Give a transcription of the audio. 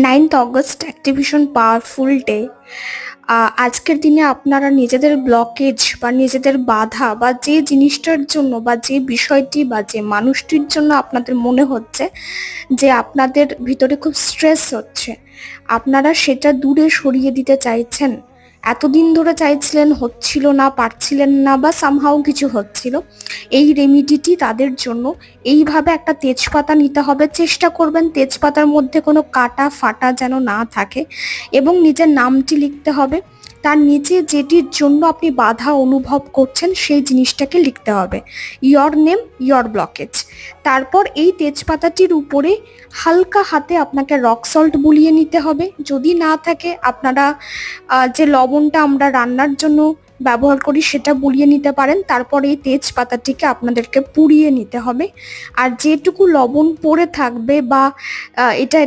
9th August একটি ভীষণ powerful day. আজকের দিনে আপনারা নিজেদের ব্লকেজ বা নিজেদের বাধা বা যে জিনিসটার জন্য বা যে বিষয়টি বা যে মানুষটির জন্য আপনাদের মনে হচ্ছে যে আপনাদের ভিতরে খুব স্ট্রেস হচ্ছে, আপনারা সেটা দূরে সরিয়ে দিতে চাইছেন। এতদিন ধরে চাইছিলেন, হচ্ছিল না, পারছিলেন না, বা সামহাও কিছু হচ্ছিল। এই রেমিডিটি তাদের জন্য। এইভাবে একটা তেজপাতা নিতে হবে, চেষ্টা করবেন তেজপাতার মধ্যে কোনো কাটা ফাটা যেন না থাকে, এবং নিজের নামটি লিখতে হবে। তার নিচে যেটির জন্য আপনি বাধা অনুভব করছেন সেই জিনিসটাকে লিখতে হবে, ইয়র নেম, ইয়র ব্লকেজ। তারপর এই তেজপাতাটির উপরে হালকা হাতে আপনাকে রক সল্ট বুলিয়ে নিতে হবে। যদি না থাকে, আপনারা যে লবণটা আমরা রান্নার জন্য ব্যবহার করি সেটা বুলিয়ে নিতে পারেন। তারপর এই তেজপাতাটিকে আপনাদেরকে পুড়িয়ে নিতে হবে। আর যেটুকু লবণ পড়ে থাকবে বা এটা